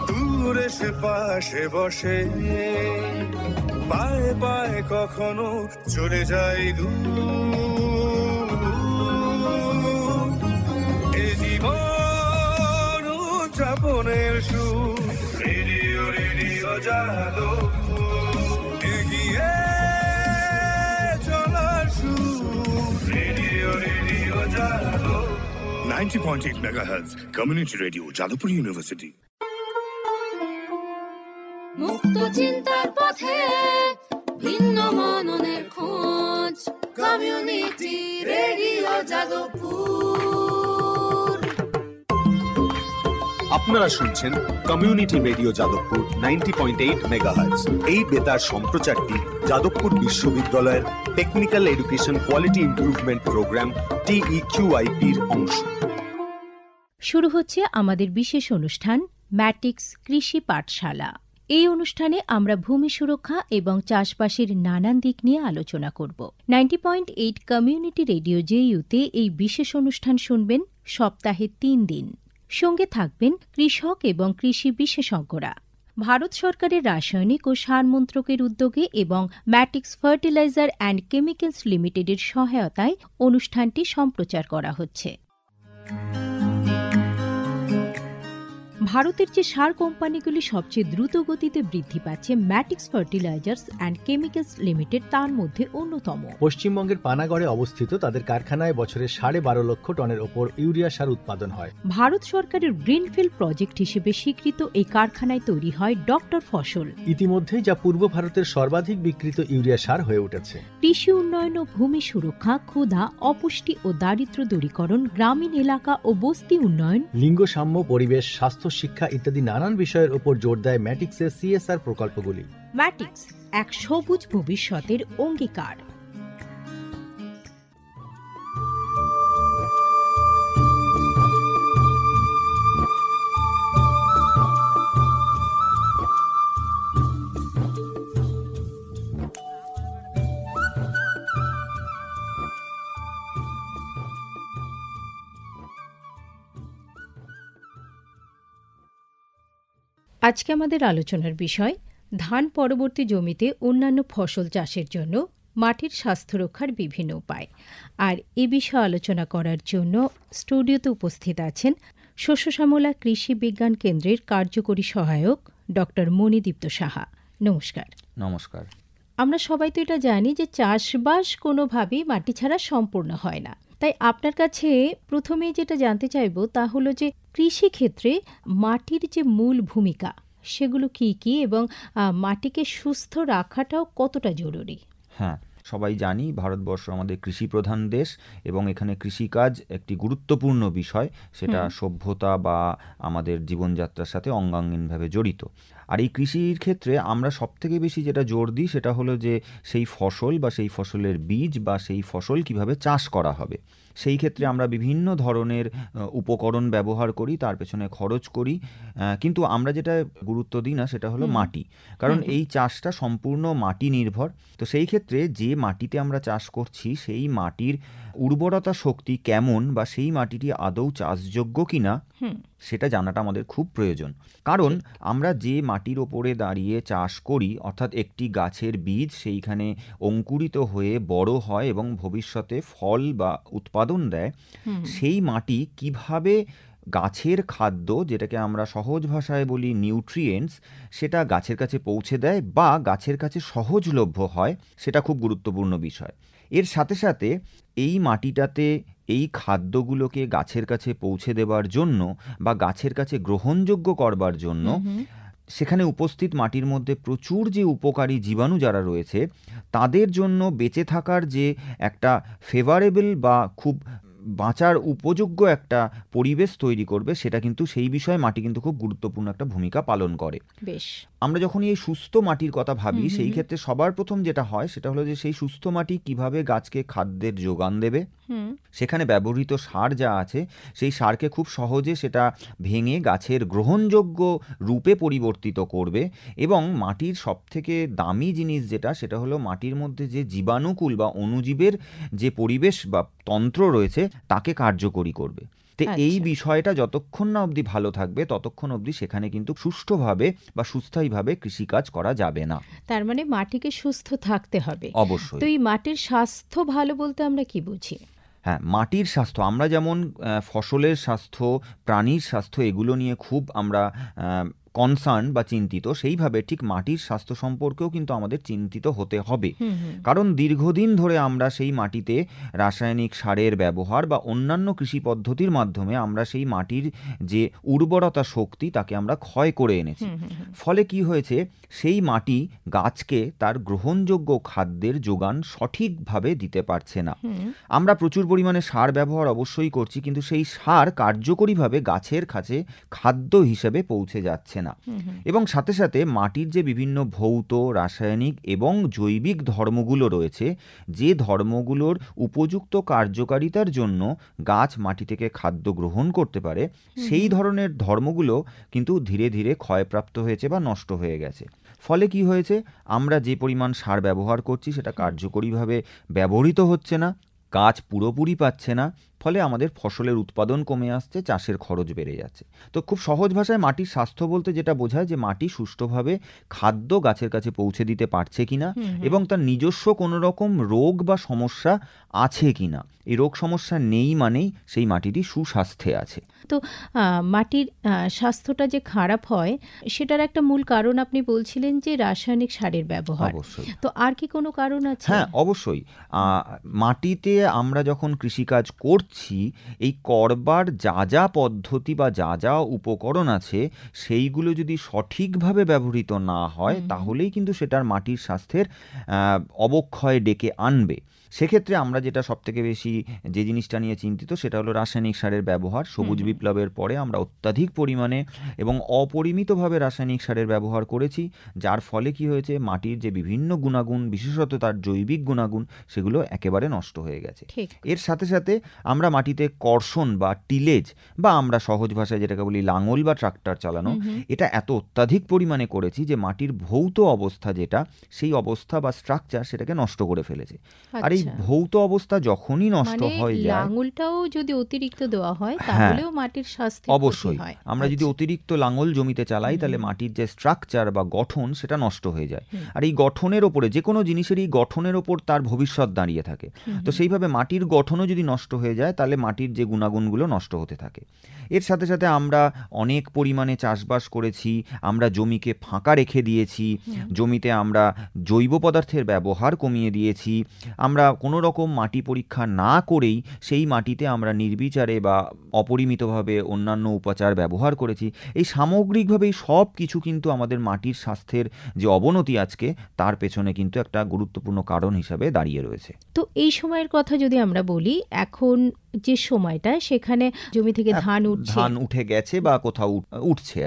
দূরে সে পাশে বসে, পায়ে পায়ে কখনো চলে যায় দূর। এ জীবন উদযাপনের সুর, রেডিও রেডিও জাদু, এগিয়ে চলার সুর, রেডিও রেডিও জাদু। 90.8 megahertz community radio, Jadavpur university. মুক্ত চিন্তার পথে ভিন্ন মননের খোঁজ, কমিউনিটি রেডিও যাদবপুর। আপনারা শুনছেন কমিউনিটি রেডিও যাদবপুর 90.8 মেগাহার্টজ। এই বেতার সম্প্রচারটি যাদবপুর বিশ্ববিদ্যালয়ের technical education quality improvement programme TEQIP-র অংশ। শুরু হচ্ছে আমাদের বিশেষ অনুষ্ঠান ম্যাটিক্স কৃষি পাঠশালা। এই অনুষ্ঠানে আমরা ভূমি সুরক্ষা এবং চাষবাসের নানান দিক নিয়ে আলোচনা করব। 90.8 কমিউনিটি রেডিও JU-তে এই বিশেষ অনুষ্ঠান শুনবেন সপ্তাহে 3 দিন। সঙ্গে থাকবেন কৃষক এবং কৃষি বিশেষজ্ঞরা। ভারত সরকারের রাসায়নিক ও সার মন্ত্রকের উদ্যোগে এবং ম্যাটিক্স ফার্টিলাইজার অ্যান্ড কেমিক্যালস লিমিটেডের সহায়তায় অনুষ্ঠানটি সম্প্রচার করা হচ্ছে। ভারতের যে সার কোম্পানিগুলি সবচেয়ে দ্রুত গতিতে বৃদ্ধি পাচ্ছে, ম্যাটিক্স ফার্টিলাইজার্স অ্যান্ড কেমিক্যালস লিমিটেড তার মধ্যে অন্যতম। পশ্চিমবঙ্গের পানাগড়ে অবস্থিত তাদের কারখানায় বছরে 12.5 লক্ষ টনের ওপর ইউরিয়া সার উৎপাদন হয়। ভারত সরকারের গ্রিনফিল্ড প্রজেক্ট হিসেবে স্বীকৃত এই কারখানায় তৈরি হয় ডক্টর ফসল। ইতিমধ্যেই যা পূর্ব ভারতের সর্বাধিক বিক্রিত ইউরিয়া সার হয়ে উঠেছে। কৃষি উন্নয়ন ও ভূমি সুরক্ষা, ক্ষুধা, অপুষ্টি ও দারিদ্র্য দূরীকরণ, গ্রামীণ এলাকা ও বস্তি উন্নয়ন, লিঙ্গ সাম্য, পরিবেশ, স্বাস্থ্য, শিক্ষা ইত্যাদি নানান বিষয়ের উপর জোর দেয় ম্যাটিক্সের CSR প্রকল্পগুলি। ম্যাটিক্স এক সবুজ ভবিষ্যতের অঙ্গীকার। আজকে আমাদের আলোচনার বিষয় ধান পরবর্তী জমিতে অন্যান্য ফসল চাষের জন্য মাটির স্বাস্থ্য রক্ষার বিভিন্ন উপায়। আর এ বিষয়ে আলোচনা করার জন্য স্টুডিওতে উপস্থিত আছেন শস্য শ্যামলা কৃষি বিজ্ঞান কেন্দ্রের কার্যকরী সহায়ক ডক্টর মণিদীপ্ত সাহা। নমস্কার। নমস্কার। আমরা সবাই তো এটা জানি যে চাষবাস কোনোভাবেই মাটি ছাড়া সম্পূর্ণ হয় না। তাই আপনার কাছে প্রথমেই যেটা জানতে চাইব তা হলো যে কৃষিক্ষেত্রে মাটির যে মূল ভূমিকা সেগুলো কি কি এবং মাটিকে সুস্থ রাখাটাও কতটা জরুরি? হ্যাঁ, সবাই জানি ভারতবর্ষ আমাদের কৃষি প্রধান দেশ এবং এখানে কৃষিকাজ একটি গুরুত্বপূর্ণ বিষয়, সেটা সভ্যতা বা আমাদের জীবনযাত্রার সাথে অঙ্গাঙ্গিনভাবে জড়িত। আর এই কৃষির ক্ষেত্রে আমরা সবথেকে বেশি যেটা জোর দিই সেটা হলো যে সেই ফসল বা সেই ফসলের বীজ বা সেই ফসল কিভাবে চাষ করা হবে। সেই ক্ষেত্রে আমরা বিভিন্ন ধরনের উপকরণ ব্যবহার করি, তার পেছনে খরচ করি, কিন্তু আমরা যেটা গুরুত্ব দিই না সেটা হলো মাটি। কারণ এই চাষটা সম্পূর্ণ মাটি নির্ভর। তো সেই ক্ষেত্রে যে মাটিতে আমরা চাষ করছি সেই মাটির উর্বরতা শক্তি কেমন বা সেই মাটিটি আদৌ চাষযোগ্য কিনা সেটা জানাটা আমাদের খুব প্রয়োজন। কারণ আমরা যে মাটির ওপরে দাঁড়িয়ে চাষ করি, অর্থাৎ একটি গাছের বীজ সেইখানে অঙ্কুরিত হয়ে বড় হয় এবং ভবিষ্যতে ফল বা উৎপাদন দেয়, সেই মাটি কিভাবে গাছের খাদ্য, যেটাকে আমরা সহজ ভাষায় বলি নিউট্রিয়েন্টস, সেটা গাছের কাছে পৌঁছে দেয় বা গাছের কাছে সহজলভ্য হয়, সেটা খুব গুরুত্বপূর্ণ বিষয়। এর সাথে সাথে এই মাটিটাতে এই খাদ্যগুলোকে গাছের কাছে পৌঁছে দেবার জন্য বা গাছের কাছে গ্রহণযোগ্য করবার জন্য সেখানে উপস্থিত মাটির মধ্যে প্রচুর যে উপকারী জীবাণু যারা রয়েছে তাদের জন্য বেঁচে থাকার যে একটা ফেভারেবল বা খুব বাঁচার উপযোগ্য একটা পরিবেশ তৈরি করবে, সেটা কিন্তু সেই বিষয়ে মাটি কিন্তু খুব গুরুত্বপূর্ণ একটা ভূমিকা পালন করে। বেশ, আমরা যখন এই সুস্থ মাটির কথা ভাবি সেই ক্ষেত্রে সবার প্রথম যেটা হয় সেটা হলো যে সেই সুস্থ মাটি কিভাবে গাছকে খাদ্যের যোগান দেবে। সেখানে ব্যবহৃত সার যা আছে সেই সারকে খুব সহজে সেটা ভেঙে গাছের গ্রহণযোগ্য রূপে পরিবর্তিত করবে এবং মাটির সবথেকে দামি জিনিস যেটা সেটা হলো মাটির মধ্যে যে জীবাণুকুল বা অণুজীবের যে পরিবেশ বা তন্ত্র রয়েছে তাকে কার্যকরী করবে। তো এই আচ্ছা। বিষয়টা যতক্ষণ না অবধি ভালো থাকবে ততক্ষণ অবধি সেখানে কিন্তু সুষ্ঠুভাবে বা সুস্থায়ীভাবে কৃষিকাজ করা যাবে না। তার মানে মাটিকে সুস্থ থাকতে হবে। অবশ্যই। তো এই মাটির স্বাস্থ্য ভালো বলতে আমরা কি বুঝি? হ্যাঁ, মাটির স্বাস্থ্য, আমরা যেমন ফসলের স্বাস্থ্য, প্রাণীর স্বাস্থ্য এগুলো নিয়ে খুব আমরা কনসার্ন বা চিন্তিত, সেইভাবে ঠিক মাটির স্বাস্থ্য সম্পর্কেও কিন্তু আমাদের চিন্তিত হতে হবে। কারণ দীর্ঘদিন ধরে আমরা সেই মাটিতে রাসায়নিক সারের ব্যবহার বা অন্যান্য কৃষি পদ্ধতির মাধ্যমে আমরা সেই মাটির যে উর্বরতা শক্তি তাকে আমরা ক্ষয় করে এনেছি। ফলে কি হয়েছে, সেই মাটি গাছকে তার গ্রহণযোগ্য খাদ্যের যোগান সঠিকভাবে দিতে পারছে না। আমরা প্রচুর পরিমাণে সার ব্যবহার অবশ্যই করছি, কিন্তু সেই সার কার্যকরীভাবে গাছের কাছে খাদ্য হিসেবে পৌঁছে যাচ্ছে না। এবং সাথে সাথে মাটির যে বিভিন্ন ভৌত, রাসায়নিক এবং জৈবিক ধর্মগুলো রয়েছে, যে ধর্মগুলোর উপযুক্ত কার্যকারিতার জন্য গাছ মাটি থেকে খাদ্য গ্রহণ করতে পারে, সেই ধরনের ধর্মগুলো কিন্তু ধীরে ধীরে ক্ষয়প্রাপ্ত হয়েছে বা নষ্ট হয়ে গেছে। ফলে কি হয়েছে, আমরা যে পরিমাণ সার ব্যবহার করছি সেটা কার্যকরীভাবে ব্যবহৃত হচ্ছে না, গাছ পুরোপুরি পাচ্ছে না, ফলে আমাদের ফসলের উৎপাদন কমে আসছে, চাষের খরচ বেড়ে যাচ্ছে। তো খুব সহজ ভাষায় মাটির স্বাস্থ্য বলতে যেটা বোঝায় যে মাটি সুষ্ঠুভাবে খাদ্য গাছের কাছে পৌঁছে দিতে পারছে কিনা এবং তার নিজস্ব কোনো রকম রোগ বা সমস্যা আছে কিনা। এই রোগ সমস্যা নেই মানেই সেই মাটিটি সুস্বাস্থ্যে আছে। তো মাটির স্বাস্থ্যটা যে খারাপ হয় সেটার একটা মূল কারণ আপনি বলছিলেন যে রাসায়নিক সারের ব্যবহার। অবশ্যই। তো আর কি কোনো কারণ আছে? হ্যাঁ, অবশ্যই। মাটিতে আমরা যখন কৃষিকাজ করছি, এই করবার যা যা পদ্ধতি বা যা যা উপকরণ আছে সেইগুলো যদি সঠিকভাবে ব্যবহৃত না হয় তাহলেই কিন্তু সেটার মাটির স্বাস্থ্যের অবক্ষয় ডেকে আনবে। সেক্ষেত্রে আমরা যেটা সবথেকে বেশি যে জিনিসটা নিয়ে চিন্তিত সেটা হলো রাসায়নিক সারের ব্যবহার। সবুজ বিপ্লবের পরে আমরা অত্যাধিক পরিমাণে এবং অপরিমিতভাবে রাসায়নিক সারের ব্যবহার করেছি, যার ফলে কি হয়েছে, মাটির যে বিভিন্ন গুণাগুণ, বিশেষত তার জৈবিক গুণাগুণ, সেগুলো একেবারে নষ্ট হয়ে গেছে। ঠিক। এর সাথে সাথে আমরা মাটিতে কর্ষণ বা টিলেজ বা আমরা সহজ ভাষায় যেটাকে বলি লাঙল বা ট্রাক্টর চালানো, এটা এত অত্যাধিক পরিমাণে করেছি যে মাটির ভৌত অবস্থা যেটা, সেই অবস্থা বা স্ট্রাকচার সেটাকে নষ্ট করে ফেলেছে। আর এই ভৌত অবস্থা যখনই নষ্ট হয়ে যায়, লাঙলটাও যদি অতিরিক্ত দেওয়া হয় তাহলেও মাটির স্বাস্থ্য অবশ্যই আমরা যদি অতিরিক্ত লাঙল জমিতে চালাই তাহলে মাটির যে স্ট্রাকচার বা গঠন সেটা নষ্ট হয়ে যায়। আর এই গঠনের ওপরে, যে কোনো জিনিসেরই গঠনের ওপর তার ভবিষ্যৎ দাঁড়িয়ে থাকে। তো সেইভাবে মাটির গঠনও যদি নষ্ট হয়ে যায় তাহলে মাটির যে গুণাগুণগুলো নষ্ট হতে থাকে। এর সাথে সাথে আমরা অনেক পরিমাণে চাষবাস করেছি, আমরা জমিকে ফাঁকা রেখে দিয়েছি, জমিতে আমরা জৈব পদার্থের ব্যবহার কমিয়ে দিয়েছি, আমরা কোনো রকম মাটি পরীক্ষা না করেই সেই মাটিতে আমরা নির্বিচারে বা অপরিমিতভাবে অন্যান্য উপাচার ব্যবহার করেছি। এই সামগ্রিকভাবে সব কিছু কিন্তু আমাদের মাটির স্বাস্থ্যের যে অবনতি আজকে, তার পেছনে কিন্তু একটা গুরুত্বপূর্ণ কারণ হিসাবে দাঁড়িয়ে রয়েছে। তো এই সময়ের কথা যদি আমরা বলি, এখন যে সময়টা সেখানে জমি থেকে ধান উঠে গেছে বা কোথাও উঠছে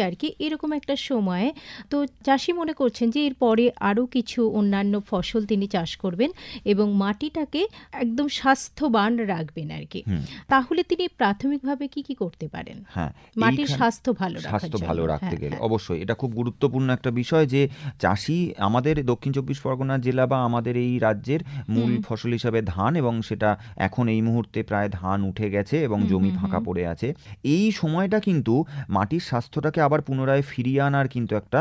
আর কি, এরকম একটা সময়ে তো চাষি মনে করছেন যে এরপরে আরও কিছু অন্যান্য ফসল তিনি চাষ করবেন এবং মাটিটাকে একদম স্বাস্থ্যবান রাখবেন আর কি। তাহলে তিনি প্রাথমিকভাবে কি কি করতে পারেন মাটির স্বাস্থ্য ভালো রাখতে গেলে? অবশ্যই এটা খুব গুরুত্বপূর্ণ একটা বিষয় যে চাষি, আমাদের দক্ষিণ 24 পরগনা জেলা বা আমাদের এই রাজ্যের মূল ফসল হিসাবে ধান, এবং সেটা এখন এই মুহূর্তে প্রায় ধান উঠে গেছে এবং জমি ফাঁকা পড়ে আছে। এই সময়টা কিন্তু মাটির স্বাস্থ্যটাকে আবার পুনরায় ফিরিয়ে আনার কিন্তু একটা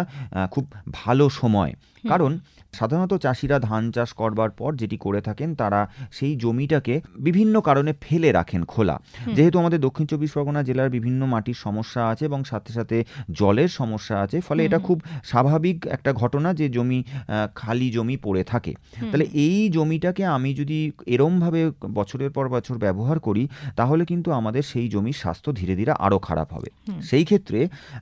খুব ভালো সময়। কারণ সাধারণত চাষিরা ধান চাষ করবার পর যেটি করে থাকেন, তারা সেই জমিটাকে বিভিন্ন কারণে ফেলে রাখেন খোলা। যেহেতু আমাদের দক্ষিণ 24 পরগনা জেলার বিভিন্ন মাটির সমস্যা আছে এবং সাথে সাথে জলের সমস্যা আছে, ফলে এটা খুব স্বাভাবিক একটা ঘটনা যে জমি খালি জমি পড়ে থাকে। তাহলে এই জমিটাকে আমি যদি এরমভাবে বছরের পর বছর ব্যবহার করি তাহলে কিন্তু আমাদের সেই জমির স্বাস্থ্য ধীরে ধীরে আরও খারাপ হবে। সেই ক্ষেত্রে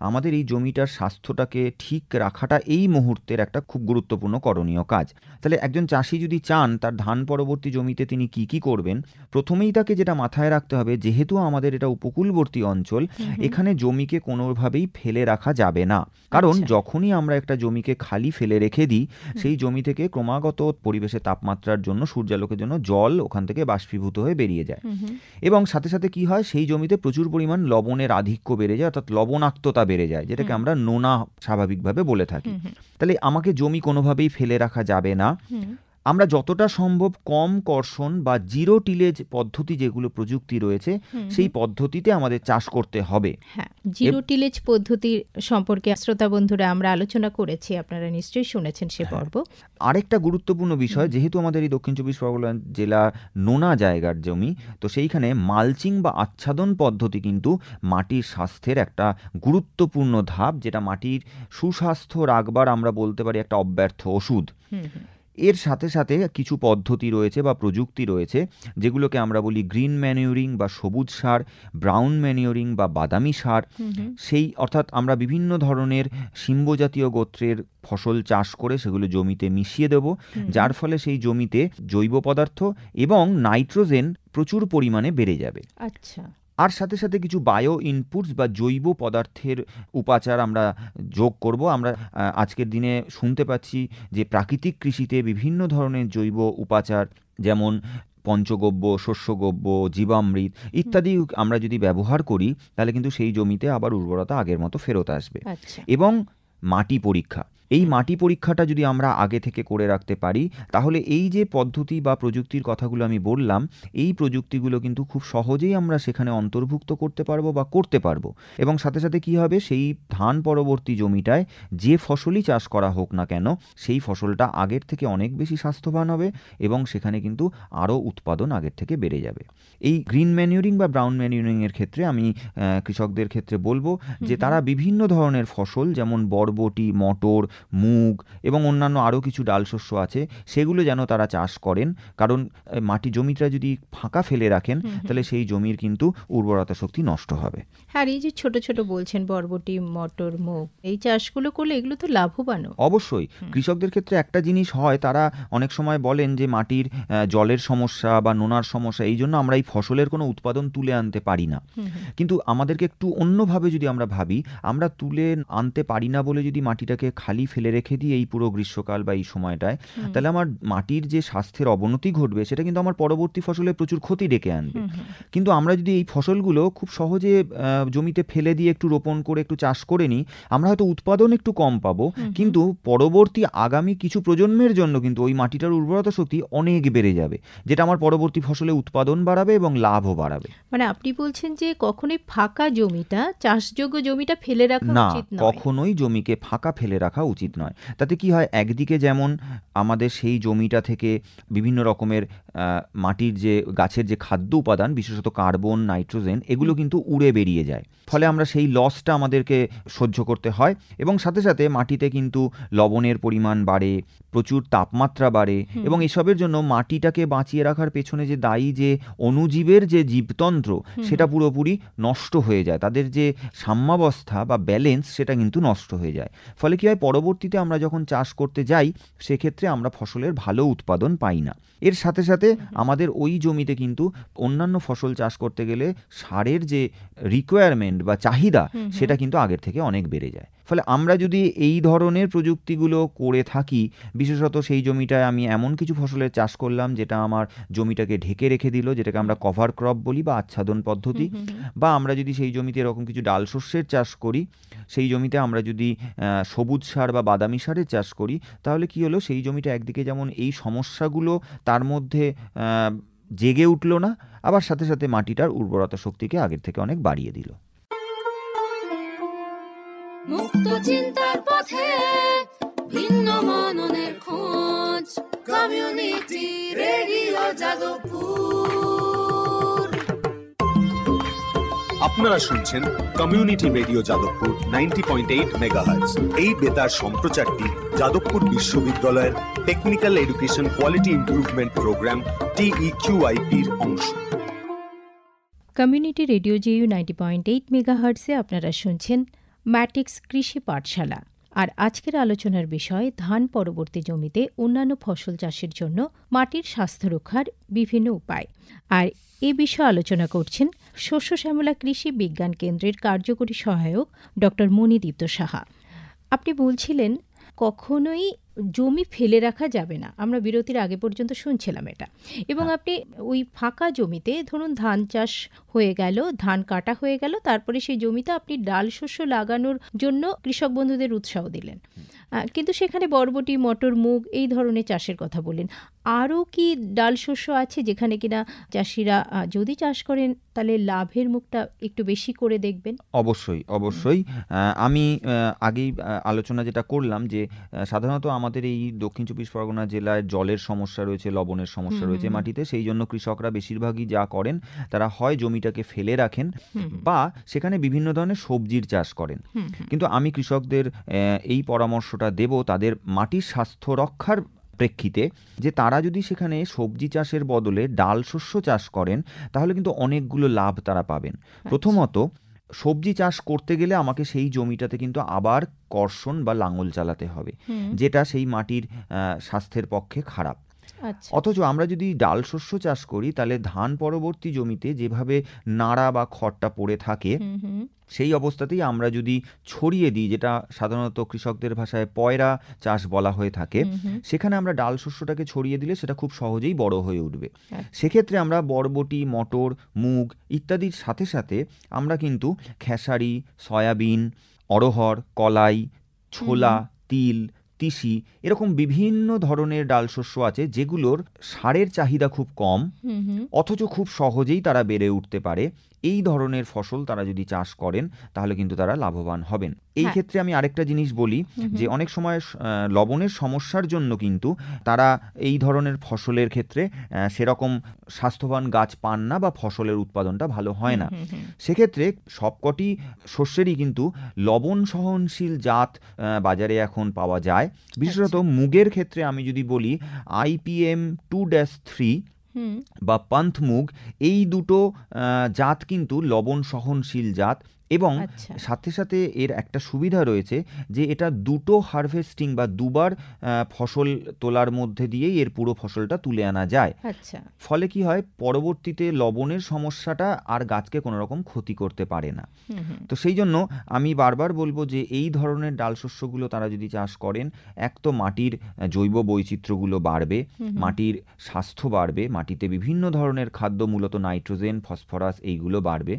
আমাদের এই জমিটার স্বাস্থ্যটাকে ঠিক রাখাটা এই মুহূর্তের একটা খুব গুরুত্বপূর্ণ করণীয় কাজ। তাহলে একজন চাষি যদি চান তার ধান পরবর্তী জমিতে তিনি কি কি করবেন, প্রথমেই তাকে যেটা মাথায় রাখতে হবে, যেহেতু আমাদের এটা উপকূলবর্তী অঞ্চল, এখানে জমিকে কোনোভাবেই ফেলে রাখা যাবে না। কারণ যখনই আমরা একটা জমিকে খালি ফেলে রেখে দিই, সেই জমি থেকে ক্রমাগত পরিবেশের তাপমাত্রার জন্য, সূর্যালোকের জন্য জল ওখান থেকে বাষ্পীভূত হয়ে বেরিয়ে যায় এবং সাথে সাথে কি হয়, সেই জমিতে প্রচুর পরিমাণ লবণের আধিক্য বেড়ে যায়, অর্থাৎ লবণাক্ততা বেড়ে যায়, যেটাকে আমরা নোনা স্বাভাবিকভাবে বলে থাকি। তাহলে আমাকে জমি কোনোভাবেই ফেলে রাখা যাবে না। আমরা যতটা সম্ভব কম কর্ষণ বা জিরো টিলেজ পদ্ধতি যেগুলো প্রযুক্তি রয়েছে সেই পদ্ধতিতে আমাদের চাষ করতে হবে। হ্যাঁ, জিরো টিলেজ পদ্ধতির সম্পর্কে শ্রোতা বন্ধুরা আমরা আলোচনা করেছি, আপনারা নিশ্চয়ই শুনেছেন সে পর্ব। আরেকটা গুরুত্বপূর্ণ বিষয়, যেহেতু আমাদের এই দক্ষিণ চব্বিশ পরগনা জেলা নোনা জায়গার জমি, তো সেইখানে মালচিং বা আচ্ছাদন পদ্ধতি কিন্তু মাটির স্বাস্থ্যের একটা গুরুত্বপূর্ণ ধাপ, যেটা মাটির সুস্বাস্থ্য রাখবার আমরা বলতে পারি একটা অব্যর্থ ওষুধ। এর সাথে সাথে কিছু পদ্ধতি রয়েছে বা প্রযুক্তি রয়েছে যেগুলোকে আমরা বলি গ্রিন ম্যানিউরিং বা সবুজ সার, ব্রাউন ম্যানিউরিং বা বাদামি সার। সেই অর্থাৎ আমরা বিভিন্ন ধরনের শিম্বজাতীয় গোত্রের ফসল চাষ করে সেগুলো জমিতে মিশিয়ে দেব, যার ফলে সেই জমিতে জৈব পদার্থ এবং নাইট্রোজেন প্রচুর পরিমাণে বেড়ে যাবে। আচ্ছা। আর সাথে সাথে কিছু বায়ো ইনপুটস বা জৈব পদার্থের উপাচার আমরা যোগ করব। আমরা আজকের দিনে শুনতে পাচ্ছি যে প্রাকৃতিক কৃষিতে বিভিন্ন ধরনের জৈব উপাচার, যেমন পঞ্চগব্য, শস্যগব্য, জীবামৃত ইত্যাদি আমরা যদি ব্যবহার করি তাহলে কিন্তু সেই জমিতে আবার উর্বরতা আগের মতো ফেরত আসবে। এবং মাটি পরীক্ষা, এই মাটি পরীক্ষাটা যদি আমরা আগে থেকে করে রাখতে পারি তাহলে এই যে পদ্ধতি বা প্রযুক্তির কথাগুলো আমি বললাম, এই প্রযুক্তিগুলো কিন্তু খুব সহজেই আমরা সেখানে অন্তর্ভুক্ত করতে পারবো বা করতে পারবো। এবং সাথে সাথে কি হবে, সেই ধান পরবর্তী জমিটায় যে ফসলই চাষ করা হোক না কেন সেই ফসলটা আগের থেকে অনেক বেশি স্বাস্থ্যবান হবে এবং সেখানে কিন্তু আরও উৎপাদন আগের থেকে বেড়ে যাবে। এই গ্রিন ম্যানিউরিং বা ব্রাউন ম্যানিউরিংয়ের ক্ষেত্রে আমি কৃষকদের ক্ষেত্রে বলবো যে তারা বিভিন্ন ধরনের ফসল যেমন বরবটি, মটর, মুগ এবং অন্যান্য আরও কিছু ডাল শস্য আছে সেগুলো যেন তারা চাষ করেন, কারণ মাটি জমিটা যদি ফাঁকা ফেলে রাখেন তাহলে সেই জমির কিন্তু উর্বরতা শক্তি নষ্ট হবে। আর এই যে ছোট ছোট বলছেন বরবটি, মটর, মুগ, এই চাষগুলো করলে এগুলো তো লাভবান। অবশ্যই কৃষকদের ক্ষেত্রে একটা জিনিস হয়, তারা অনেক সময় বলেন যে মাটির জলের সমস্যা বা নোনার সমস্যা, এই জন্য আমরা এই ফসলের কোনো উৎপাদন তুলে আনতে পারি না। কিন্তু আমাদেরকে একটু অন্যভাবে যদি আমরা ভাবি, আমরা তুলে আনতে পারি না বলে যদি মাটিটাকে খালি ফেলে রেখে দিই এই পুরো গ্রীষ্মকাল বা এই সময়টায়, তাহলে আমার মাটির যে স্বাস্থ্যের অবনতি ঘটবে সেটা কিন্তু আমার পরবর্তী ফসলে প্রচুর ক্ষতি ডেকে আনবে। কিন্তু আমরা যদি এই ফসলগুলো খুব সহজে জমিতে ফেলে দিয়ে একটু রোপণ করে একটু চাষ করে নিই, আমরা হয়তো উৎপাদন একটু কম পাবো, কিন্তু পরবর্তী আগামী কিছু প্রজন্মের জন্য কিন্তু ওই মাটিটার উর্বরতা শক্তি অনেক বেড়ে যাবে, যেটা আমার পরবর্তী ফসলে উৎপাদন বাড়াবে এবং লাভও বাড়াবে। মানে আপনি বলছেন যে কখনোই ফাঁকা জমিটা, চাষযোগ্য জমিটা ফেলে রাখা উচিত নয়? কখনোই জমিকে ফাঁকা ফেলে রাখা উচিত নয়। তাতে কি হয়, একদিকে যেমন আমাদের সেই জমিটা থেকে বিভিন্ন রকমের মাটির যে গাছের যে খাদ্য উপাদান, বিশেষত কার্বন, নাইট্রোজেন, এগুলো কিন্তু উড়ে বেরিয়ে যায়, ফলে আমরা সেই লসটা আমাদেরকে সহ্য করতে হয়। এবং সাথে সাথে মাটিতে কিন্তু লবণের পরিমাণ বাড়ে, প্রচুর তাপমাত্রা বাড়ে, এবং এসবের জন্য মাটিটাকে বাঁচিয়ে রাখার পেছনে যে দায়ী যে অণুজীবের যে জীবতন্ত্র সেটা পুরোপুরি নষ্ট হয়ে যায়, তাদের যে সাম্যাবস্থা বা ব্যালেন্স সেটা কিন্তু নষ্ট হয়ে যায়। ফলে কি হয়, পরবর্তীতে আমরা যখন চাষ করতে যাই সেক্ষেত্রে আমরা ফসলের ভালো উৎপাদন পাই না। এর সাথে সাথে আমাদের ওই জমিতে কিন্তু অন্যান্য ফসল চাষ করতে গেলে সারের যে রিকোয়ারমেন্ট বা চাহিদা সেটা কিন্তু আগের থেকে অনেক বেড়ে যায়। ফলে আমরা যদি এই ধরনের প্রযুক্তিগুলো করে থাকি, বিশেষত সেই জমিটায় আমি এমন কিছু ফসলের চাষ করলাম যেটা আমার জমিটাকে ঢেকে রেখে দিল, যেটাকে আমরা কভার ক্রপ বলি বা আচ্ছাদন পদ্ধতি, বা আমরা যদি সেই জমিতে এরকম কিছু ডাল শস্যের চাষ করি, সেই জমিতে আমরা যদি সবুজ সার বা বাদামি সারের চাষ করি, তাহলে কি হলো, সেই জমিটা একদিকে যেমন এই সমস্যাগুলো তার মধ্যে জেগে উঠল না, আবার সাথে সাথে মাটিটার উর্বরতা শক্তিকে আগের থেকে অনেক বাড়িয়ে দিল। মুক্ত চিন্তার পথে ভিন্ন মননের খোঁজ, কমিউনিটি রেডিও যাদবপুর। আপনারা শুনছেন কমিউনিটি রেডিও যাদবপুর 90.8 মেগাহার্টজ। এই বেতার সম্প্রচারটি যাদবপুর বিশ্ববিদ্যালয়ের technical education quality improvement programme TEQIP-র অংশ। কমিউনিটি রেডিও JU 90.8 মেগাহার্টজে আপনারা শুনছেন ম্যাটিক্স কৃষি পাঠশালা। আর আজকের আলোচনার বিষয় ধান পরবর্তী জমিতে অন্যান্য ফসল চাষের জন্য মাটির স্বাস্থ্য রক্ষার বিভিন্ন উপায়। আর এ বিষয়ে আলোচনা করছেন শস্য শ্যামলা কৃষি বিজ্ঞান কেন্দ্রের কার্যকরী সহায়ক ডক্টর মণিদীপ্ত সাহা। আপনি বলছিলেন কখনোই জমি ফেলে রাখা যাবে না, আমরা বিরতির আগে পর্যন্ত শুনছিলাম এটা। এবং আপনি ওই ফাঁকা জমিতে ধরুন ধান চাষ হয়ে গেল, ধান কাটা হয়ে গেল, তারপরে সেই জমিতে আপনি ডাল শস্য লাগানোর জন্য কৃষক বন্ধুদের উৎসাহ দিলেন, কিন্তু সেখানে বরবটি, মটর, মুগ এই ধরনের চাষের কথা বললেন। আরও কি ডাল শস্য আছে যেখানে কিনা চাষিরা যদি চাষ করেন তাহলে লাভের মুখটা একটু বেশি করে দেখবেন? অবশ্যই অবশ্যই। আমি আগেই আলোচনা যেটা করলাম যে সাধারণত আমাদের এই দক্ষিণ চব্বিশ পরগনা জেলায় জলের সমস্যা রয়েছে, লবণের সমস্যা রয়েছে মাটিতে, সেই জন্য কৃষকরা বেশিরভাগই যা করেন তারা হয় জমিটাকে ফেলে রাখেন বা সেখানে বিভিন্ন ধরনের সবজির চাষ করেন। কিন্তু আমি কৃষকদের এই পরামর্শটা দেব তাদের মাটির স্বাস্থ্য রক্ষার প্রেক্ষিতে, যে তারা যদি সেখানে সবজি চাষের বদলে ডাল শস্য চাষ করেন তাহলে কিন্তু অনেকগুলো লাভ তারা পাবেন। প্রথমত, সবজি চাষ করতে গেলে আমাকে সেই জমিটাতে কিন্তু আবার কর্ষণ বা লাঙল চালাতে হবে, যেটা সেই মাটির স্বাস্থ্যের পক্ষে খারাপ। অথচ আমরা যদি ডাল শস্য চাষ করি তাহলে ধান পরবর্তী জমিতে যেভাবে নাড়া বা খড়টা পড়ে থাকে সেই অবস্থাতেই আমরা যদি ছড়িয়ে দিই, যেটা সাধারণত কৃষকদের ভাষায় পয়রা চাষ বলা হয়ে থাকে, সেখানে আমরা ডাল শস্যটাকে ছড়িয়ে দিলে সেটা খুব সহজেই বড় হয়ে উঠবে। সেক্ষেত্রে আমরা বরবটি, মটর, মুগ ইত্যাদির সাথে সাথে আমরা কিন্তু খেসারি, সয়াবিন, অড়হর, কলাই, ছোলা, তিল, তিসি এরকম বিভিন্ন ধরনের ডাল শস্য আছে যেগুলোর সারের চাহিদা খুব কম, অথচ খুব সহজেই তারা বেড়ে উঠতে পারে। এই ধরনের ফসল তারা যদি চাষ করেন তাহলে কিন্তু তারা লাভবান হবেন। এই ক্ষেত্রে আমি আরেকটা জিনিস বলি যে অনেক সময় লবণের সমস্যার জন্য কিন্তু তারা এই ধরনের ফসলের ক্ষেত্রে সেরকম স্বাস্থ্যবান গাছ পান না বা ফসলের উৎপাদনটা ভালো হয় না। সেক্ষেত্রে সবকটি শস্যেরই কিন্তু লবণ সহনশীল জাত বাজারে এখন পাওয়া যায়। বিশেষত মুগের ক্ষেত্রে আমি যদি বলি IPM 2-3 বা পান্থ মুগ, এই দুটো জাত কিন্তু লবণ সহনশীল জাত এবং সাথে সাথে এর একটা সুবিধা রয়েছে যে এটা দুটো হারভেস্টিং বা দুবার ফসল তোলার মধ্যে দিয়েই এর পুরো ফসলটা তুলে আনা যায়। ফলে কি হয়, পরবর্তীতে লবণের সমস্যাটা আর গাছকে কোনো রকম ক্ষতি করতে পারে না। তো সেই জন্য আমি বারবার বলবো যে এই ধরনের ডাল শস্যগুলো তারা যদি চাষ করেন, এক তো মাটির জৈব বৈচিত্র্যগুলো বাড়বে, মাটির স্বাস্থ্য বাড়বে, মাটিতে বিভিন্ন ধরনের খাদ্য, মূলত নাইট্রোজেন, ফসফরাস এইগুলো বাড়বে।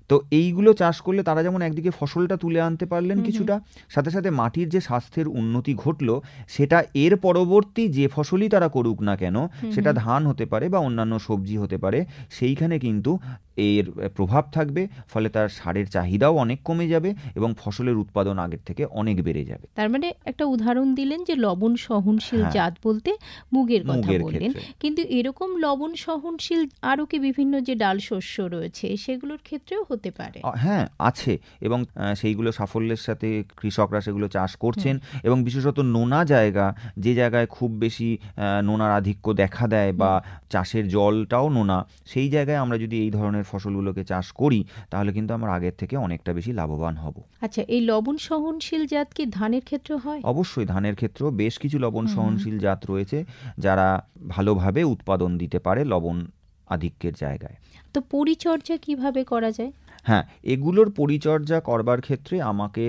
তো এইগুলো চাষ করলে তারা যেমন একদিকে ফসলটা তুলে আনতে পারলেন কিছুটা, সাথে সাথে মাটির যে স্বাস্থ্যের উন্নতি ঘটলো সেটা এর পরবর্তী যে ফসলই তারা করুক না কেন, সেটা ধান হতে পারে বা অন্যান্য সবজি হতে পারে, সেইখানে কিন্তু এর প্রভাব থাকবে। ফলে তার সারের চাহিদাও অনেক কমে যাবে এবং ফসলের উৎপাদন আগের থেকে অনেক বেড়ে যাবে। তার মানে একটা উদাহরণ দিলেন যে লবণ সহনশীল জাত বলতে মুগের কথা বললেন, কিন্তু এরকম লবণ সহনশীল আরও কি বিভিন্ন যে ডাল শস্য রয়েছে সেগুলোর ক্ষেত্রেও হতে পারে? হ্যাঁ, আছে এবং সেইগুলো সাফল্যের সাথে কৃষকরা সেগুলো চাষ করছেন। এবং বিশেষত নোনা জায়গা, যে জায়গায় খুব বেশি নোনার আধিক্য দেখা দেয় বা চাষের জলটাও নোনা, সেই জায়গায় আমরা যদি এই ধরনের ফসলগুলোকে চাষ করি তাহলে কিন্তু আমরা আগের থেকে অনেকটা বেশি লাভবান হব। আচ্ছা, এই লবণ সহনশীল জাত কি ধানের ক্ষেত্রে হয়? অবশ্যই, ধানের ক্ষেত্রেও বেশ কিছু লবণ সহনশীল জাত রয়েছে যারা ভালোভাবে উৎপাদন দিতে পারে লবণ আধিক্যের জায়গায়। তো পরিচর্যা কিভাবে করা যায়? হ্যাঁ, এগুলোর পরিচর্যা করবার ক্ষেত্রে আমাকে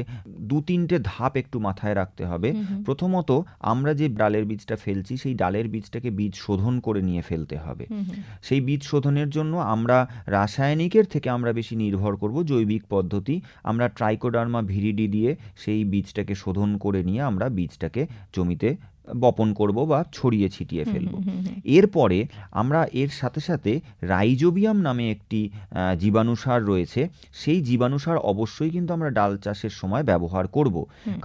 2-3টে ধাপ একটু মাথায় রাখতে হবে। প্রথমত, আমরা যে ডালের বীজটা ফেলছি সেই ডালের বীজটাকে বীজ শোধন করে নিয়ে ফেলতে হবে। সেই বীজ শোধনের জন্য আমরা রাসায়নিকের থেকে আমরা বেশি নির্ভর করব জৈবিক পদ্ধতি। আমরা ট্রাইকোডার্মা ভিরিডি দিয়ে সেই বীজটাকে শোধন করে নিয়ে আমরা বীজটাকে জমিতে বপন করব বা ছড়িয়ে ছিটিয়ে ফেলব। এরপরে আমরা এর সাথে সাথে রাইজোবিয়াম নামে একটি জীবাণুসার রয়েছে, সেই জীবাণুসার অবশ্যই কিন্তু আমরা ডাল চাষের সময় ব্যবহার করব,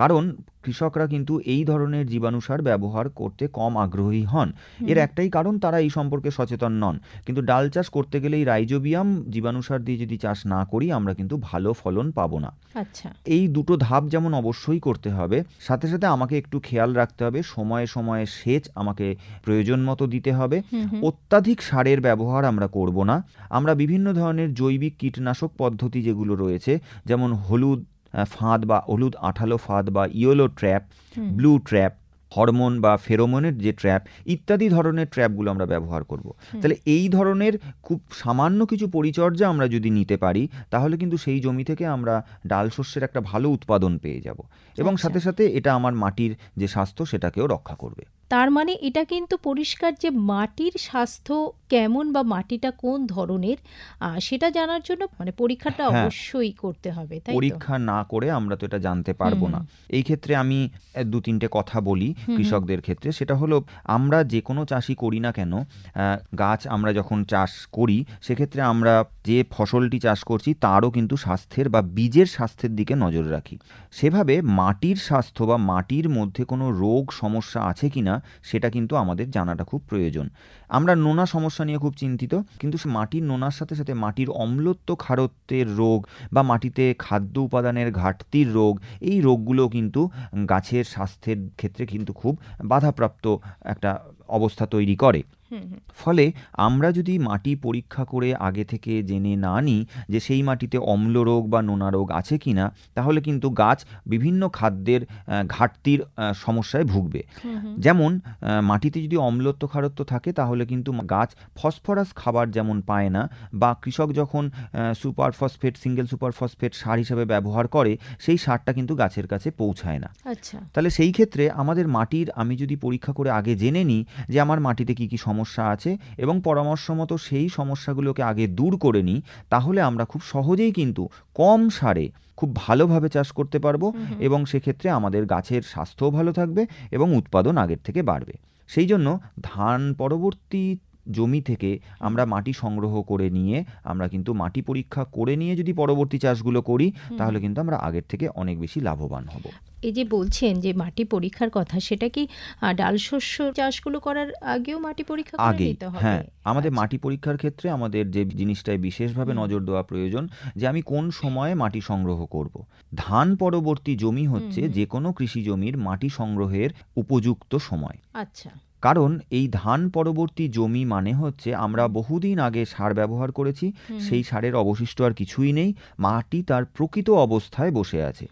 কারণ কৃষকরা কিন্তু এই ধরনের জীবাণুসার ব্যবহার করতে কম আগ্রহী হন। এর একটাই কারণ, তারা এই সম্পর্কে সচেতন নন। কিন্তু ডাল চাষ করতে গেলে এই রাইজোবিয়াম জীবাণুসার দিয়ে যদি চাষ না করি আমরা কিন্তু ভালো ফলন পাবো না। এই দুটো ধাপ যেমন অবশ্যই করতে হবে, সাথে সাথে আমাকে একটু খেয়াল রাখতে হবে সময়ে সময়ে সেচ আমাকে প্রয়োজন মতো দিতে হবে। অত্যাধিক সারের ব্যবহার আমরা করব না। আমরা বিভিন্ন ধরনের জৈবিক কীটনাশক পদ্ধতি যেগুলো রয়েছে, যেমন হলুদ ফাঁদ বা হলুদ আঠালো ফাঁদ বা yellow trap, blue trap, hormone বা ফেরোমোনের যে ট্র্যাপ ইত্যাদি ধরনের ট্র্যাপগুলো আমরা ব্যবহার করব। তাহলে এই ধরনের খুব সামান্য কিছু পরিচর্যা আমরা যদি নিতে পারি তাহলে কিন্তু সেই জমি থেকে আমরা ডাল শস্যের একটা ভালো উৎপাদন পেয়ে যাব এবং সাথে সাথে এটা আমার মাটির যে স্বাস্থ্য সেটাকেও রক্ষা করবে। তার মানে এটা কিন্তু পরিষ্কার যে মাটির স্বাস্থ্য কেমন বা মাটিটা কোন ধরনের সেটা জানার জন্য মানে পরীক্ষাটা অবশ্যই করতে হবে, তাই তো? পরীক্ষা না করে আমরা তো এটা জানতে পারবো না। এই ক্ষেত্রে আমি 2-3টে কথা বলি কৃষকদের ক্ষেত্রে। সেটা হলো, আমরা যে কোনো চাষই করি না কেন, গাছ আমরা যখন চাষ করি সেক্ষেত্রে আমরা যে ফসলটি চাষ করছি তারও কিন্তু স্বাস্থ্যের বা বীজের স্বাস্থ্যের দিকে নজর রাখি। সেভাবে মাটির স্বাস্থ্য বা মাটির মধ্যে কোনো রোগ সমস্যা আছে কিনা সেটা কিন্তু আমাদের জানাটা খুব প্রয়োজন। আমরা নোনা সমস্যা নিয়ে খুব চিন্তিত, কিন্তু মাটির নোনার সাথে সাথে মাটির অম্লত্ব খারত্বের রোগ বা মাটিতে খাদ্য উপাদানের ঘাটতির রোগ, এই রোগগুলো কিন্তু গাছের স্বাস্থ্যের ক্ষেত্রে কিন্তু খুব বাধাপ্রাপ্ত একটা অবস্থা তৈরি করে। ফলে আমরা যদি মাটি পরীক্ষা করে আগে থেকে জেনে না নিই যে সেই মাটিতে অম্ল রোগ বা নোনা রোগ আছে কিনা, তাহলে কিন্তু গাছ বিভিন্ন খাদ্যের ঘাটতির সমস্যায় ভুগবে। যেমন মাটিতে যদি অম্লত্ব খারত্ব থাকে তাহলে কিন্তু গাছ ফসফরাস খাবার যেমন পায় না, বা কৃষক যখন superphosphate, single superphosphate সার হিসাবে ব্যবহার করে সেই সারটা কিন্তু গাছের কাছে পৌঁছায় না। তাহলে সেই ক্ষেত্রে আমাদের মাটির আমি যদি পরীক্ষা করে আগে জেনে নিই যে আমার মাটিতে কী কী সমস্যা আছে এবং পরামর্শ মতো সেই সমস্যাগুলোকে আগে দূর করে নিই, তাহলে আমরা খুব সহজেই কিন্তু কম সারে খুব ভালোভাবে চাষ করতে পারবো এবং সেক্ষেত্রে আমাদের গাছের স্বাস্থ্যও ভালো থাকবে এবং উৎপাদন আগের থেকে বাড়বে। সেই জন্য ধান পরবর্তী জমি থেকে আমরা মাটি সংগ্রহ করে নিয়ে আমরা কিন্তু মাটি পরীক্ষা করে নিয়ে যদি পরবর্তী চাষগুলো করি তাহলে কিন্তু আমরা আগের থেকে অনেক বেশি লাভবান হব। এই যে বলছেন যে মাটি পরীক্ষার কথা, সেটা কি ডাল শস্য চাষগুলো করার আগেও মাটি পরীক্ষা করে নিতে হবে? হ্যাঁ, আমাদের মাটি পরীক্ষার ক্ষেত্রে আমাদের যে জিনিসটায় বিশেষভাবে নজর দেওয়া প্রয়োজন যে আমি কোন সময়ে মাটি সংগ্রহ করব। ধান পরবর্তী জমি হচ্ছে যে কোনো কৃষি জমির মাটি সংগ্রহের উপযুক্ত সময়। আচ্ছা। কারণ এই ধান পরবর্তী জমি মানে হচ্ছে আমরা বহুদিন আগে সার ব্যবহার করেছি, সেই সারের অবশিষ্ট আর কিছুই নেই, মাটি তার প্রকৃত অবস্থায় বসে আছে।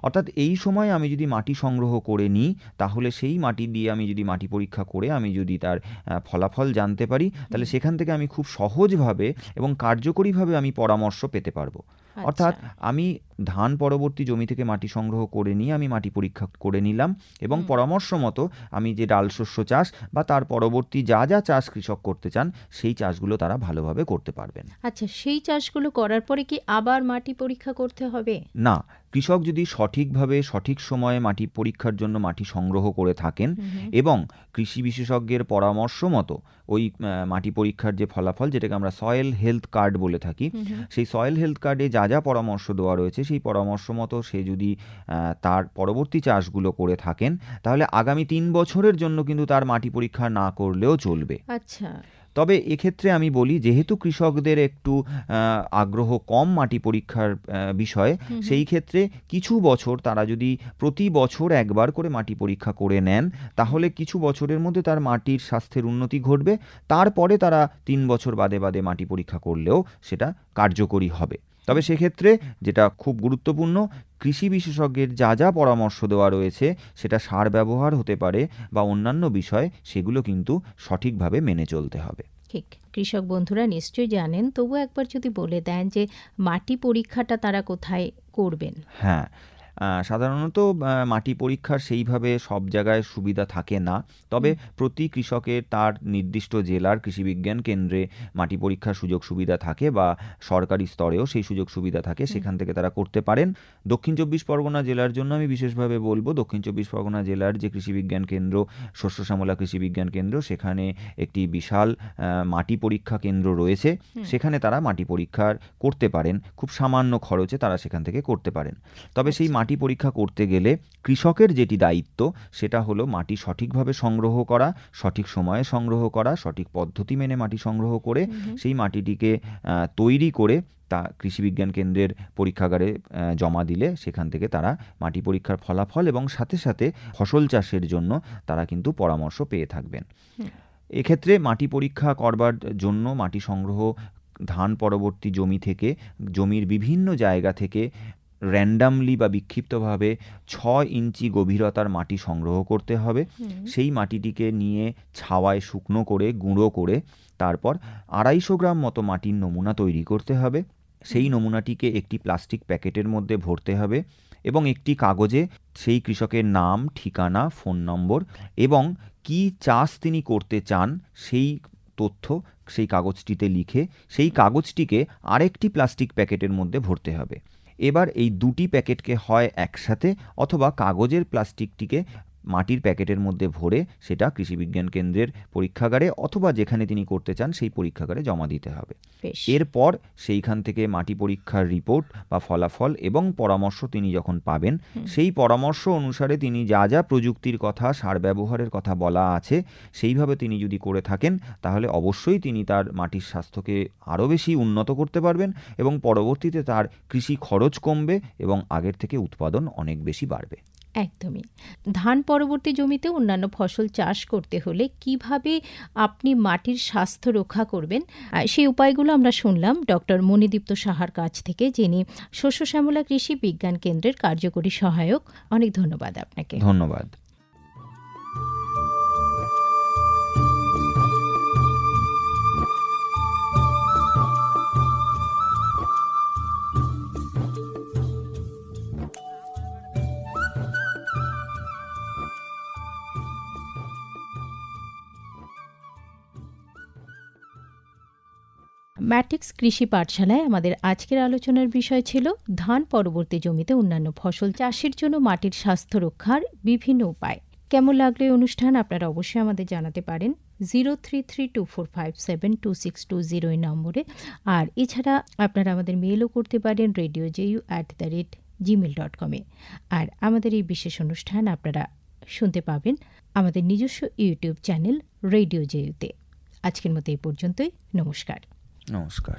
অর্থাৎ এই সময় আমি যদি মাটি সংগ্রহ করে নিই তাহলে সেই মাটি দিয়ে আমি যদি মাটি পরীক্ষা করে আমি যদি তার ফলাফল জানতে পারি তাহলে সেখান থেকে আমি খুব সহজভাবে এবং কার্যকরীভাবে আমি পরামর্শ পেতে পারবো। অর্থাৎ আমি ধান পরবর্তী জমি থেকে মাটি সংগ্রহ করে নিয়ে আমি মাটি পরীক্ষা করে নিলাম এবং পরামর্শ মতো আমি যে ডাল শস্য চাষ বা তার পরবর্তী যা যা চাষ কৃষক করতে চান সেই চাষগুলো তারা ভালোভাবে করতে পারবেন। আচ্ছা, সেই চাষগুলো করার পরে কি আবার মাটি পরীক্ষা করতে হবে? না, কৃষক যদি সঠিকভাবে সঠিক সময়ে মাটি পরীক্ষার জন্য মাটি সংগ্রহ করে থাকেন এবং কৃষি বিশেষজ্ঞের পরামর্শ মতো ওই মাটি পরীক্ষার যে ফলাফল, যেটাকে আমরা সয়েল হেলথ কার্ড বলে থাকি, সেই সয়েল হেলথ কার্ডে যা যা পরামর্শ দেওয়া রয়েছে সেই পরামর্শ মতো সে যদি তার পরবর্তী চাষগুলো করে থাকেন তাহলে আগামী 3 বছরের জন্য কিন্তু তার মাটি পরীক্ষা না করলেও চলবে। আচ্ছা। তবে এক্ষেত্রে আমি বলি, যেহেতু কৃষকদের একটু আগ্রহ কম মাটি পরীক্ষার বিষয়ে, সেই ক্ষেত্রে কিছু বছর তারা যদি প্রতি বছর একবার করে মাটি পরীক্ষা করে নেন তাহলে কিছু বছরের মধ্যে তার মাটির স্বাস্থ্যের উন্নতি ঘটবে। তারপরে তারা 3 বছর বাদে বাদে মাটি পরীক্ষা করলেও সেটা কার্যকরী হবে। তবে সেক্ষেত্রে যেটা খুব গুরুত্বপূর্ণ, কৃষি বিশেষজ্ঞের যা যা পরামর্শ দেওয়া রয়েছে সেটা সার ব্যবহার হতে পারে বা অন্যান্য বিষয়, সেগুলো কিন্তু সঠিকভাবে মেনে চলতে হবে। ঠিক, কৃষক বন্ধুরা নিশ্চয়ই জানেন, তবু একবার যদি বলে দেন যে মাটি পরীক্ষাটা তারা কোথায় করবেন? হ্যাঁ, সাধারণত মাটি পরীক্ষার সেইভাবে সব জায়গায় সুবিধা থাকে না, তবে প্রতি কৃষকের তার নির্দিষ্ট জেলার কৃষি বিজ্ঞান কেন্দ্রে মাটি পরীক্ষার সুযোগ সুবিধা থাকে বা সরকারি স্তরেও সেই সুযোগ সুবিধা থাকে, সেখান থেকে তারা করতে পারেন। দক্ষিণ 24 পরগনা জেলার জন্য আমি বিশেষভাবে বলবো, দক্ষিণ 24 পরগনা জেলার যে কৃষি বিজ্ঞান কেন্দ্র শস্য শ্যামলা কৃষি বিজ্ঞান কেন্দ্র, সেখানে একটি বিশাল মাটি পরীক্ষা কেন্দ্র রয়েছে, সেখানে তারা মাটি পরীক্ষা করতে পারেন, খুব সামান্য খরচে তারা সেখান থেকে করতে পারেন। তবে সেই মাটি পরীক্ষা করতে গেলে কৃষকের যেটি দায়িত্ব সেটা হলো মাটি সঠিকভাবে সংগ্রহ করা, সঠিক সময়ে সংগ্রহ করা, সঠিক পদ্ধতি মেনে মাটি সংগ্রহ করে সেই মাটিটিকে তৈরি করে তা কৃষি বিজ্ঞান কেন্দ্রের পরীক্ষাগারে জমা দিলে সেখান থেকে তারা মাটি পরীক্ষার ফলাফল এবং সাথে সাথে ফসল চাষের জন্য তারা কিন্তু পরামর্শ পেয়ে থাকবেন। এক্ষেত্রে মাটি পরীক্ষা করবার জন্য মাটি সংগ্রহ ধান পরবর্তী জমি থেকে, জমির বিভিন্ন জায়গা থেকে র্যান্ডামলি বা বিক্ষিপ্তভাবে 6 ইঞ্চি গভীরতার মাটি সংগ্রহ করতে হবে। সেই মাটিটিকে নিয়ে ছাওয়ায় শুকনো করে গুঁড়ো করে তারপর 250 গ্রাম মতো মাটির নমুনা তৈরি করতে হবে। সেই নমুনাটিকে একটি প্লাস্টিক প্যাকেটের মধ্যে ভরতে হবে এবং একটি কাগজে সেই কৃষকের নাম, ঠিকানা, ফোন নম্বর এবং কী চাষ তিনি করতে চান সেই তথ্য সেই কাগজটিতে লিখে সেই কাগজটিকে আরেকটি প্লাস্টিক প্যাকেটের মধ্যে ভরতে হবে। এবার এই দুটি প্যাকেটকে হয় একসাথে অথবা কাগজের প্লাস্টিকটিকে মাটির প্যাকেটের মধ্যে ভরে সেটা কৃষি বিজ্ঞান কেন্দ্রের পরীক্ষাগারে অথবা যেখানে তিনি করতে চান সেই পরীক্ষাগারে জমা দিতে হবে। এরপর সেইখান থেকে মাটি পরীক্ষার রিপোর্ট বা ফলাফল এবং পরামর্শ তিনি যখন পাবেন, সেই পরামর্শ অনুসারে তিনি যা যা প্রযুক্তির কথা, সার ব্যবহারের কথা বলা আছে সেইভাবে তিনি যদি করে থাকেন তাহলে অবশ্যই তিনি তার মাটির স্বাস্থ্যকে আরও বেশি উন্নত করতে পারবেন এবং পরবর্তীতে তার কৃষি খরচ কমবে এবং আগের থেকে উৎপাদন অনেক বেশি বাড়বে। একদমই। ধান পরবর্তী জমিতে অন্যান্য ফসল চাষ করতে হলে কিভাবে আপনি মাটির স্বাস্থ্য রক্ষা করবেন সেই উপায়গুলো আমরা শুনলাম ডক্টর মণিদীপ্ত সাহার কাছ থেকে, যিনি শস্য শ্যামলা কৃষি বিজ্ঞান কেন্দ্রের কার্যকরী সহায়ক। অনেক ধন্যবাদ আপনাকে। ধন্যবাদ। ম্যাটিক্স কৃষি পাঠশালায় আমাদের আজকের আলোচনার বিষয় ছিল ধান পরবর্তী জমিতে অন্যান্য ফসল চাষের জন্য মাটির স্বাস্থ্য রক্ষার বিভিন্ন উপায়। কেমন লাগলো এই অনুষ্ঠান আপনারা অবশ্যই আমাদের জানাতে পারেন 0332457262 এই নম্বরে। আর এছাড়া আপনারা আমাদের মেইলও করতে পারেন radioju@gmail.com এ। আর আমাদের এই বিশেষ অনুষ্ঠান আপনারা শুনতে পাবেন আমাদের নিজস্ব ইউটিউব চ্যানেল রেডিও জেইউতে। আজকের মতো এই পর্যন্তই। নমস্কার। নমস্কার।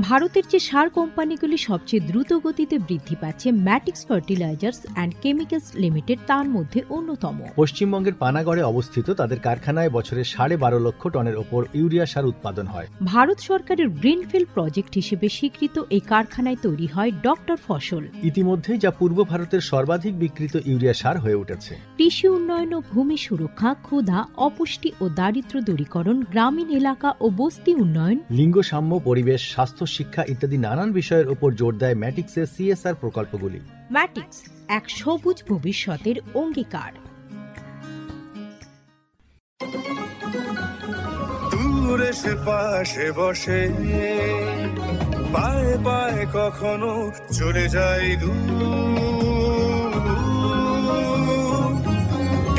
ভারতের যে সার কোম্পানিগুলি সবচেয়ে দ্রুত গতিতে বৃদ্ধি পাচ্ছে ম্যাটিক্স ফার্টিলাইজার্স অ্যান্ড কেমিক্যালস লিমিটেড তার মধ্যে অন্যতম। পশ্চিমবঙ্গের পানাগড়ে অবস্থিত তাদের কারখানায় বছরে 12.5 লক্ষ টনের ওপর ইউরিয়া সার উৎপাদন হয়। ভারত সরকারের গ্রিনফিল্ড প্রজেক্ট হিসেবে স্বীকৃত এই কারখানায় তৈরি হয় ডক্টর ফসল। ইতিমধ্যেই যা পূর্ব ভারতের সর্বাধিক বিক্রিত ইউরিয়া সার হয়ে উঠেছে। কৃষি উন্নয়ন ও ভূমি সুরক্ষা, ক্ষুধা, অপুষ্টি ও দারিদ্র্য দূরীকরণ, গ্রামীণ এলাকা ও বস্তি উন্নয়ন, লিঙ্গ সাম্য, পরিবেশ, স্বাস্থ্য, শিক্ষা ইত্যাদি নানান বিষয়ের উপর জোর দেয় ম্যাটিক্সের সিএসআর প্রকল্পগুলি। ম্যাটিক্স এক সবুজ ভবিষ্যতের অঙ্গীকার। দূরে সে পাশে বসে পায়ে পায়ে কখনো চলে যায় দূর।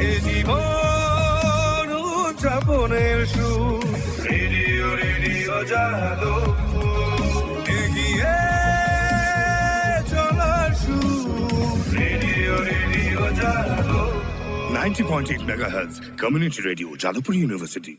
এ জীবন উদযাপনের সুর, রেডিও রেডিও যাদবপুর, এগিয়ে চলার সুর, radio radio Jadavpur. 90.8 MHz Community Radio, Jadavpur University.